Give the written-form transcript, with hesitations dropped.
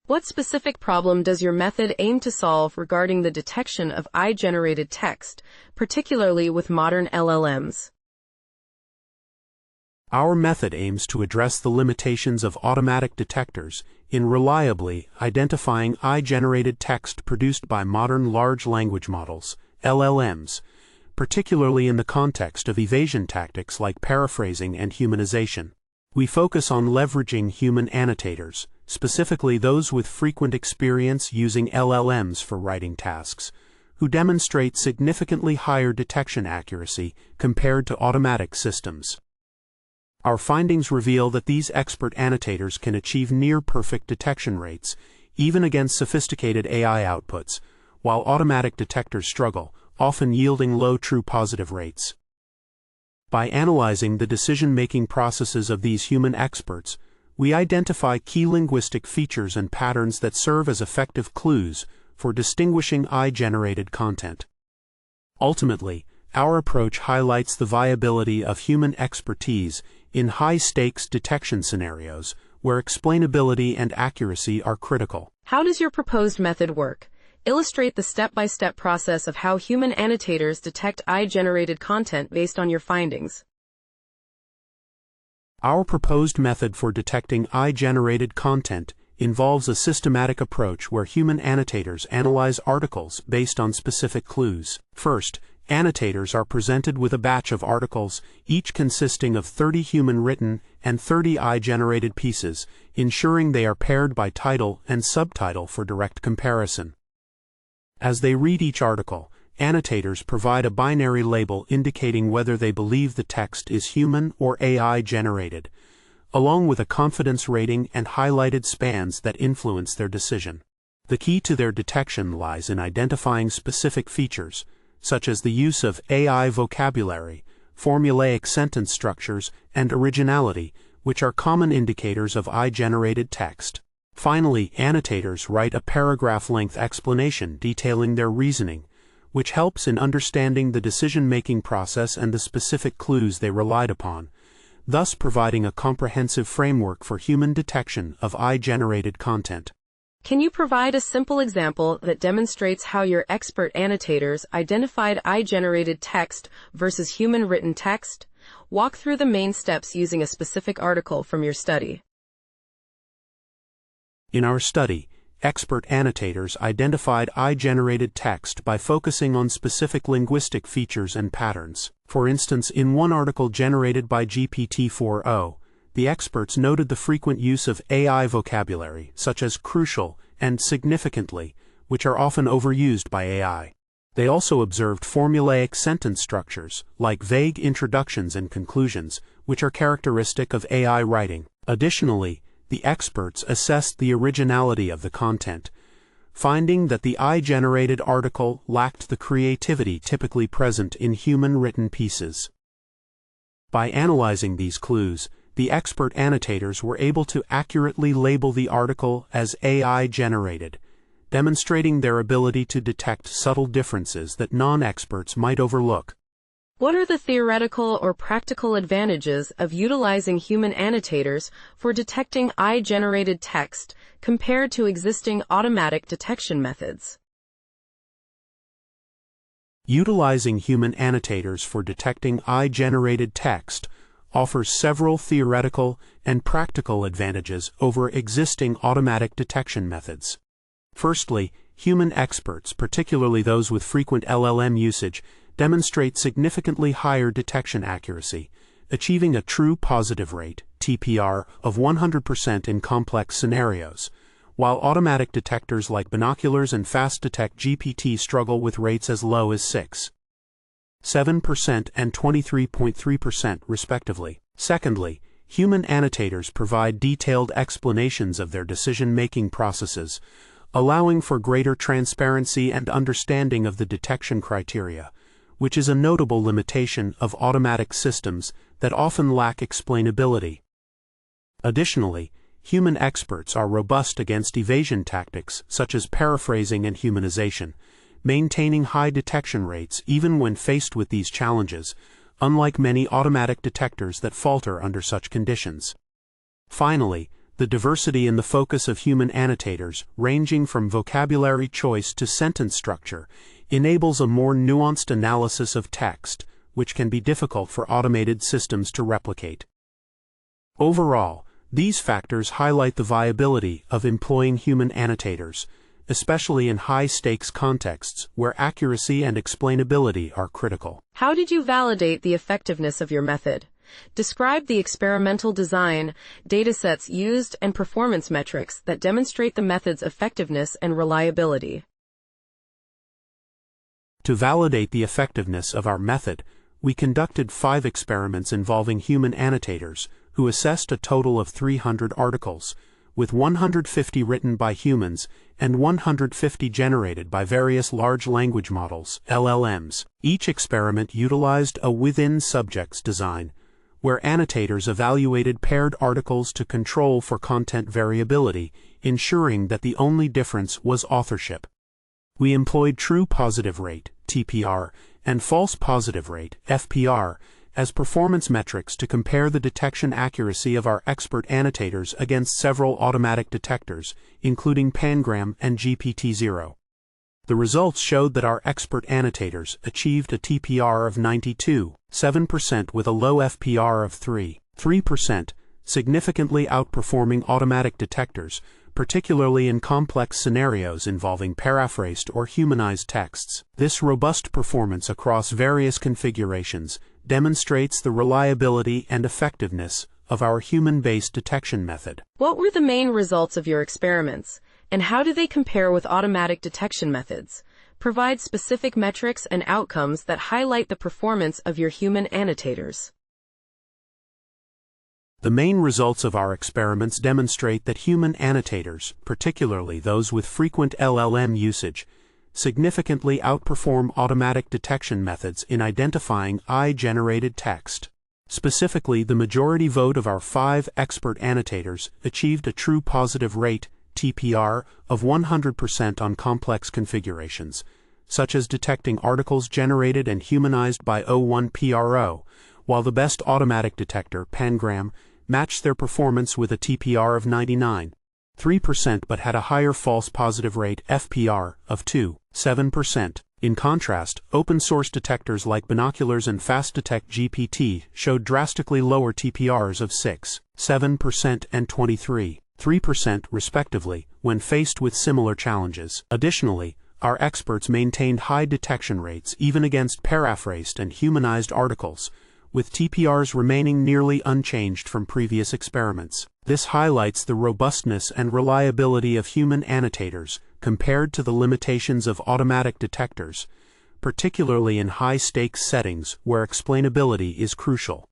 What specific problem does your method aim to solve regarding the detection of AI-generated text, particularly with modern LLMs? Our method aims to address the limitations of automatic detectors in reliably identifying AI-generated text produced by modern large language models, LLMs, particularly in the context of evasion tactics like paraphrasing and humanization. We focus on leveraging human annotators, specifically those with frequent experience using LLMs for writing tasks, who demonstrate significantly higher detection accuracy compared to automatic systems. Our findings reveal that these expert annotators can achieve near-perfect detection rates, even against sophisticated AI outputs, while automatic detectors struggle, often yielding low true positive rates. By analyzing the decision-making processes of these human experts, we identify key linguistic features and patterns that serve as effective clues for distinguishing AI-generated content. Ultimately, our approach highlights the viability of human expertise in high-stakes detection scenarios where explainability and accuracy are critical. How does your proposed method work? Illustrate the step-by-step process of how human annotators detect AI-generated content based on your findings. Our proposed method for detecting AI-generated content involves a systematic approach where human annotators analyze articles based on specific clues. First, annotators are presented with a batch of articles, each consisting of 30 human-written and 30 AI-generated pieces, ensuring they are paired by title and subtitle for direct comparison. As they read each article, annotators provide a binary label indicating whether they believe the text is human or AI-generated, along with a confidence rating and highlighted spans that influence their decision. The key to their detection lies in identifying specific features, such as the use of AI vocabulary, formulaic sentence structures, and originality, which are common indicators of AI-generated text. Finally, annotators write a paragraph-length explanation detailing their reasoning, which helps in understanding the decision-making process and the specific clues they relied upon, thus providing a comprehensive framework for human detection of AI-generated content. Can you provide a simple example that demonstrates how your expert annotators identified AI-generated text versus human-written text? Walk through the main steps using a specific article from your study. In our study, expert annotators identified AI-generated text by focusing on specific linguistic features and patterns. For instance, in one article generated by GPT-4o, the experts noted the frequent use of AI vocabulary, such as crucial and significantly, which are often overused by AI. They also observed formulaic sentence structures, like vague introductions and conclusions, which are characteristic of AI writing. Additionally, the experts assessed the originality of the content, finding that the AI-generated article lacked the creativity typically present in human-written pieces. By analyzing these clues, the expert annotators were able to accurately label the article as AI-generated, demonstrating their ability to detect subtle differences that non-experts might overlook. What are the theoretical or practical advantages of utilizing human annotators for detecting AI-generated text compared to existing automatic detection methods? Utilizing human annotators for detecting AI-generated text offers several theoretical and practical advantages over existing automatic detection methods. Firstly, human experts, particularly those with frequent LLM usage, demonstrate significantly higher detection accuracy, achieving a true positive rate, TPR, of 100% in complex scenarios, while automatic detectors like binoculars and Fast Detect GPT struggle with rates as low as 6.7% and 23.3% respectively. Secondly, human annotators provide detailed explanations of their decision-making processes, allowing for greater transparency and understanding of the detection criteria, which is a notable limitation of automatic systems that often lack explainability. Additionally, human experts are robust against evasion tactics such as paraphrasing and humanization, maintaining high detection rates even when faced with these challenges, unlike many automatic detectors that falter under such conditions. Finally, The diversity in the focus of human annotators, ranging from vocabulary choice to sentence structure, enables a more nuanced analysis of text, which can be difficult for automated systems to replicate. Overall, these factors highlight the viability of employing human annotators, especially in high-stakes contexts where accuracy and explainability are critical. How did you validate the effectiveness of your method? Describe the experimental design, datasets used, and performance metrics that demonstrate the method's effectiveness and reliability. To validate the effectiveness of our method, we conducted 5 experiments involving human annotators who assessed a total of 300 articles, with 150 written by humans and 150 generated by various large language models, LLMs. Each experiment utilized a within-subjects design, where annotators evaluated paired articles to control for content variability, ensuring that the only difference was authorship. We employed true positive rate, TPR, and false positive rate, FPR, as performance metrics to compare the detection accuracy of our expert annotators against several automatic detectors, including Pangram and GPT-0. The results showed that our expert annotators achieved a TPR of 92.7% with a low FPR of 3%, significantly outperforming automatic detectors, particularly in complex scenarios involving paraphrased or humanized texts. This robust performance across various configurations demonstrates the reliability and effectiveness of our human-based detection method. What were the main results of your experiments, and how do they compare with automatic detection methods? Provide specific metrics and outcomes that highlight the performance of your human annotators. The main results of our experiments demonstrate that human annotators, particularly those with frequent LLM usage, significantly outperform automatic detection methods in identifying AI-generated text. Specifically, the majority vote of our 5 expert annotators achieved a true positive rate, TPR, of 100% on complex configurations, such as detecting articles generated and humanized by O1PRO, while the best automatic detector, Pangram, matched their performance with a TPR of 99.3% but had a higher false positive rate, FPR, of 2.7%. In contrast, open-source detectors like Binoculars and FastDetect GPT showed drastically lower TPRs of 6.7% and 23.3% respectively when faced with similar challenges. Additionally, our experts maintained high detection rates even against paraphrased and humanized articles, with TPRs remaining nearly unchanged from previous experiments. This highlights the robustness and reliability of human annotators compared to the limitations of automatic detectors, particularly in high-stakes settings where explainability is crucial.